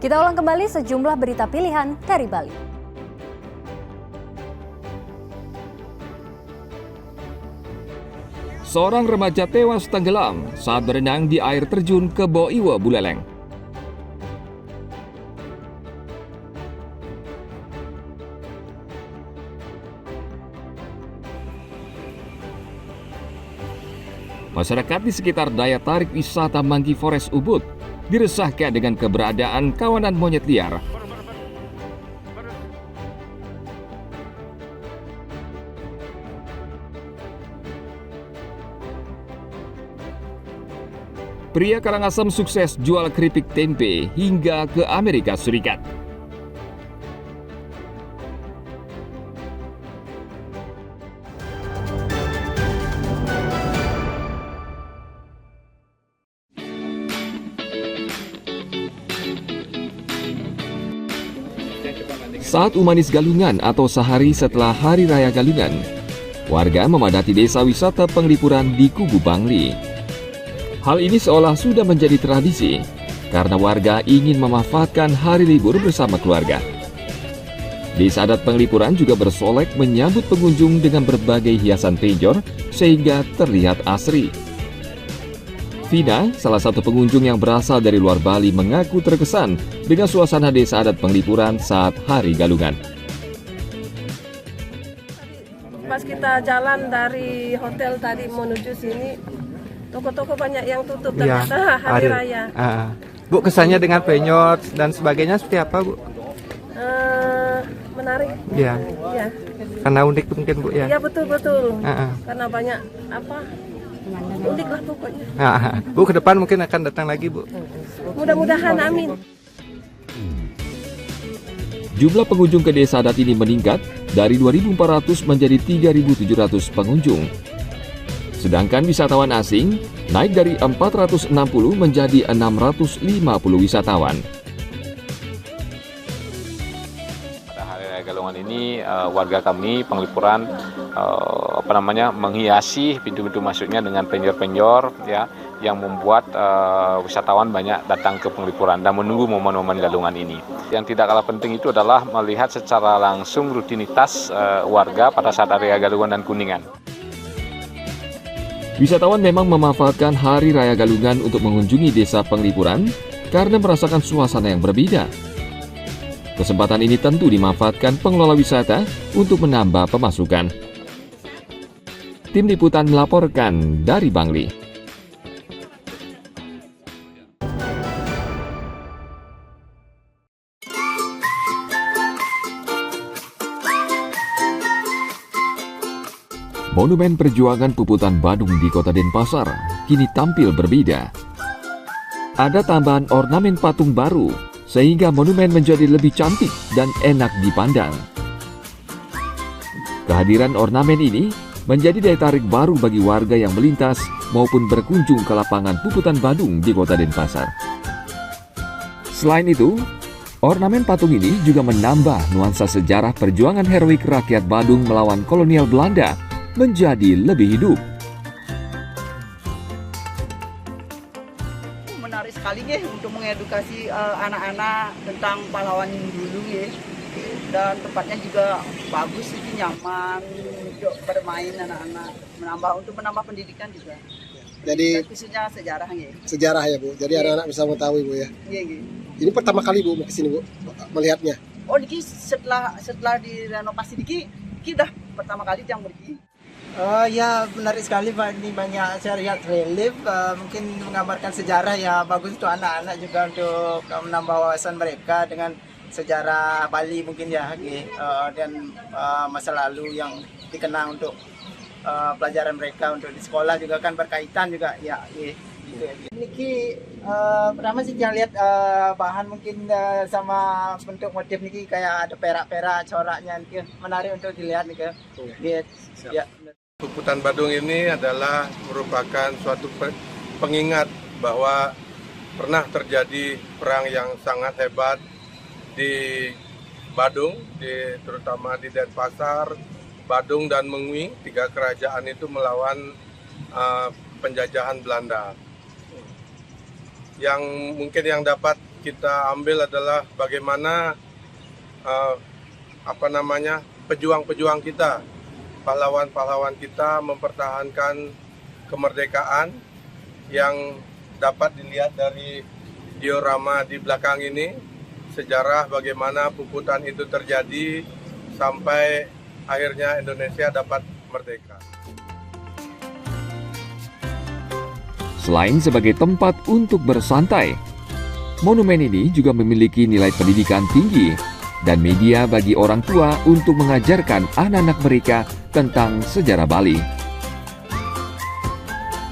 Kita ulang kembali sejumlah berita pilihan dari Bali. Seorang remaja tewas tenggelam saat berenang di air terjun Kebo Iwo, Buleleng. Masyarakat di sekitar daya tarik wisata Manggi Forest Ubud diresahkan dengan keberadaan kawanan monyet liar. Pria Karangasem sukses jual keripik tempe hingga ke Amerika Serikat. Saat Umanis Galungan atau sehari setelah Hari Raya Galungan, warga memadati desa wisata Penglipuran di Kubu Bangli. Hal ini seolah sudah menjadi tradisi karena warga ingin memanfaatkan hari libur bersama keluarga. Desa adat Penglipuran juga bersolek menyambut pengunjung dengan berbagai hiasan penjor sehingga terlihat asri. Vina, salah satu pengunjung yang berasal dari luar Bali, mengaku terkesan dengan suasana desa adat Penglipuran saat Hari Galungan. Pas kita jalan dari hotel tadi menuju sini, toko-toko banyak yang tutup ternyata hari raya. Bu, kesannya dengan penyot dan sebagainya seperti apa, Bu? Menarik. Iya. Iya. Karena unik mungkin, Bu, ya? Iya, betul-betul. Karena banyak unik lah pokoknya. Bu, ke depan mungkin akan datang lagi, Bu? Mudah-mudahan, amin. Jumlah pengunjung ke desa adat ini meningkat dari 2.400 menjadi 3.700 pengunjung. Sedangkan wisatawan asing naik dari 460 menjadi 650 wisatawan. Pada Hari Raya Galungan ini warga kami Penglipuran menghiasi pintu-pintu masuknya dengan penjor-penjor ya yang membuat wisatawan banyak datang ke Penglipuran dan menunggu momen-momen Galungan ini. Yang tidak kalah penting itu adalah melihat secara langsung rutinitas warga pada saat Hari Raya Galungan dan Kuningan. Wisatawan memang memanfaatkan Hari Raya Galungan untuk mengunjungi desa Penglipuran karena merasakan suasana yang berbeda. Kesempatan ini tentu dimanfaatkan pengelola wisata untuk menambah pemasukan. Tim Liputan melaporkan dari Bangli. Monumen Perjuangan Puputan Badung di Kota Denpasar kini tampil berbeda. Ada tambahan ornamen patung baru sehingga monumen menjadi lebih cantik dan enak dipandang. Kehadiran ornamen ini menjadi daya tarik baru bagi warga yang melintas maupun berkunjung ke lapangan Puputan Badung di Kota Denpasar. Selain itu, ornamen patung ini juga menambah nuansa sejarah perjuangan heroik rakyat Badung melawan kolonial Belanda menjadi lebih hidup. Menarik sekali ya untuk mengedukasi anak-anak tentang pahlawan dulu ya. Dan tempatnya juga bagus, itu nyaman untuk bermain anak-anak, untuk menambah pendidikan juga. Jadi dan khususnya sejarah ya. Sejarah ya, Bu. Jadi anak-anak bisa mengetahui, Bu, ya. Iya, iya. Ini pertama kali, Bu, ke sini, Bu, melihatnya. Oh, Diki setelah direnovasi Diki udah pertama kali yang pergi. Ya menarik sekali Pak, ini banyak saya lihat relief, mungkin menggambarkan sejarah ya, bagus untuk anak-anak juga untuk menambah wawasan mereka dengan sejarah Bali mungkin ya, dan masa lalu yang dikenang untuk pelajaran mereka untuk di sekolah juga kan berkaitan juga ya. Niki pertama sih saya lihat bahan mungkin sama bentuk motif niki kayak ada perak-perak coraknya, niki menarik untuk dilihat nih ya. Puputan Badung ini adalah merupakan suatu pengingat bahwa pernah terjadi perang yang sangat hebat di Badung, terutama di Denpasar, Badung dan Mengwi, 3 kerajaan itu melawan penjajahan Belanda. Yang mungkin yang dapat kita ambil adalah bagaimana pejuang-pejuang kita, pahlawan-pahlawan kita mempertahankan kemerdekaan yang dapat dilihat dari diorama di belakang ini, sejarah bagaimana puputan itu terjadi sampai akhirnya Indonesia dapat merdeka. Selain sebagai tempat untuk bersantai, monumen ini juga memiliki nilai pendidikan tinggi dan media bagi orang tua untuk mengajarkan anak-anak mereka tentang sejarah Bali.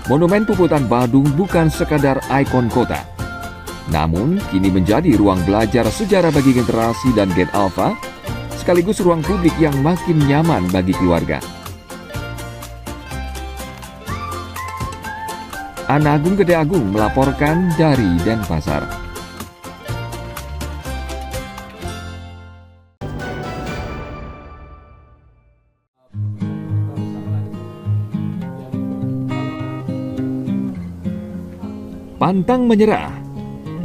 Monumen Puputan Badung bukan sekadar ikon kota, namun kini menjadi ruang belajar sejarah bagi generasi dan Gen Alpha, sekaligus ruang publik yang makin nyaman bagi keluarga. Ana Agung Gede Agung melaporkan dari Denpasar. Pantang menyerah,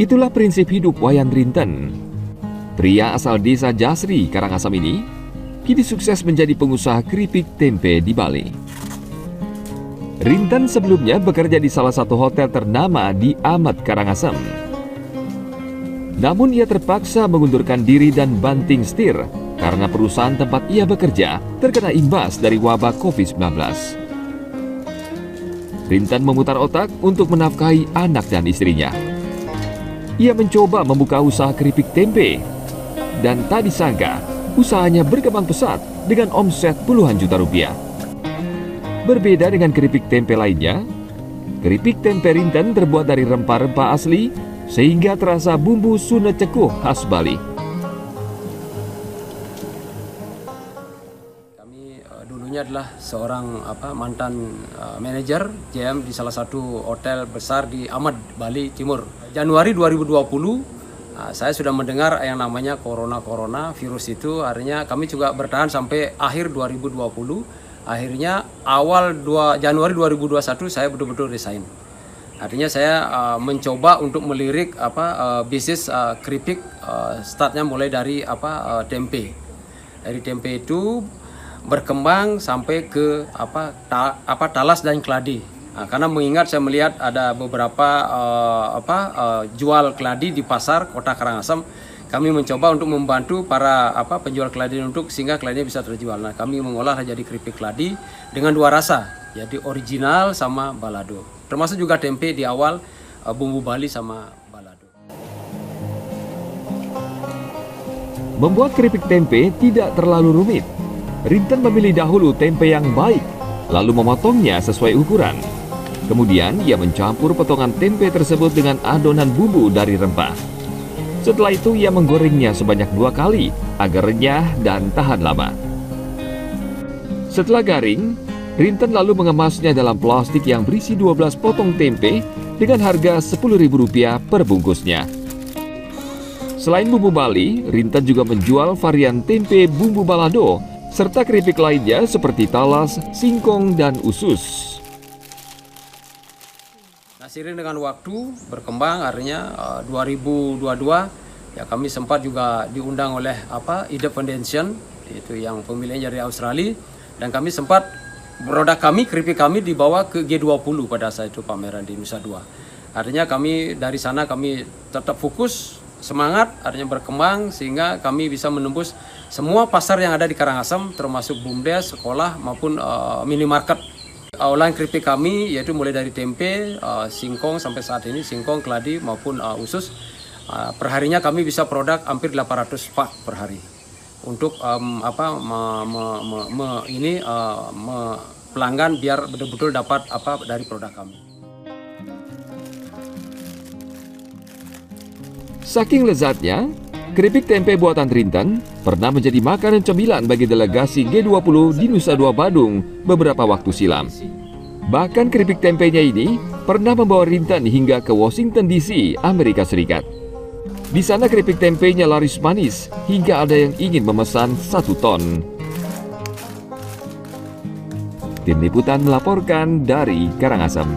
itulah prinsip hidup Wayan Rinten. Pria asal desa Jasri, Karangasem ini kini sukses menjadi pengusaha keripik tempe di Bali. Rinten sebelumnya bekerja di salah satu hotel ternama di Amat, Karangasem. Namun ia terpaksa mengundurkan diri dan banting setir karena perusahaan tempat ia bekerja terkena imbas dari wabah COVID-19. Rinten memutar otak untuk menafkahi anak dan istrinya. Ia mencoba membuka usaha keripik tempe, dan tak disangka usahanya berkembang pesat dengan omset puluhan juta rupiah. Berbeda dengan keripik tempe lainnya, keripik tempe Rinten terbuat dari rempah-rempah asli sehingga terasa bumbu sune cekuh khas Bali. Dulunya adalah seorang mantan manajer GM di salah satu hotel besar di Amat, Bali Timur. Januari 2020 saya sudah mendengar yang namanya corona virus itu, artinya kami juga bertahan sampai akhir 2020. Akhirnya awal Januari 2021 saya betul-betul resign. Artinya saya mencoba untuk melirik bisnis keripik, startnya mulai dari tempe. Dari tempe itu berkembang sampai ke talas dan keladi. Nah, karena mengingat saya melihat ada beberapa jual keladi di pasar Kota Karangasem, kami mencoba untuk membantu para penjual keladi untuk sehingga keladinya bisa terjual. Nah, kami mengolah jadi keripik keladi dengan dua rasa, jadi original sama balado. Termasuk juga tempe di awal, bumbu Bali sama balado. Membuat keripik tempe tidak terlalu rumit. Rinten memilih dahulu tempe yang baik, lalu memotongnya sesuai ukuran. Kemudian ia mencampur potongan tempe tersebut dengan adonan bumbu dari rempah. Setelah itu ia menggorengnya sebanyak 2 kali agar renyah dan tahan lama. Setelah garing, Rinten lalu mengemasnya dalam plastik yang berisi 12 potong tempe dengan harga Rp10.000 per bungkusnya. Selain bumbu Bali, Rinten juga menjual varian tempe bumbu balado serta keripik lainnya seperti talas, singkong, dan usus. Seiring dengan waktu berkembang, artinya 2022 ya kami sempat juga diundang oleh Ida Foundation, itu yang pemiliknya dari Australia, dan kami sempat produk kami, keripik kami dibawa ke G20 pada saat itu pameran di Nusa Dua. Artinya kami dari sana kami tetap fokus, semangat, artinya berkembang sehingga kami bisa menembus semua pasar yang ada di Karangasem, termasuk BUMDes, sekolah maupun minimarket. Olahan keripik kami yaitu mulai dari tempe, singkong sampai saat ini singkong, keladi maupun usus. Perharinya kami bisa produk hampir 800 pak per hari. Untuk pelanggan biar betul-betul dapat dari produk kami. Saking lezatnya, keripik tempe buatan Rinten pernah menjadi makanan cemilan bagi delegasi G20 di Nusa Dua Badung beberapa waktu silam. Bahkan keripik tempenya ini pernah membawa Rinten hingga ke Washington DC, Amerika Serikat. Di sana keripik tempenya laris manis hingga ada yang ingin memesan 1 ton. Tim Liputan melaporkan dari Karangasem.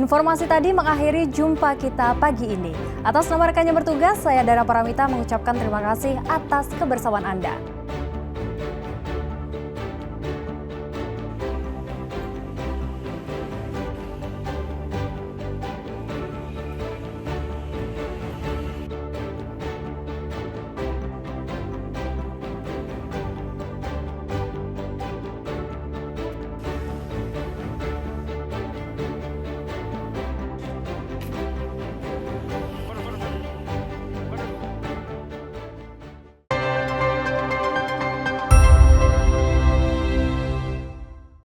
Informasi tadi mengakhiri jumpa kita pagi ini. Atas nama rekan yang bertugas, saya Dara Paramita mengucapkan terima kasih atas kebersamaan Anda.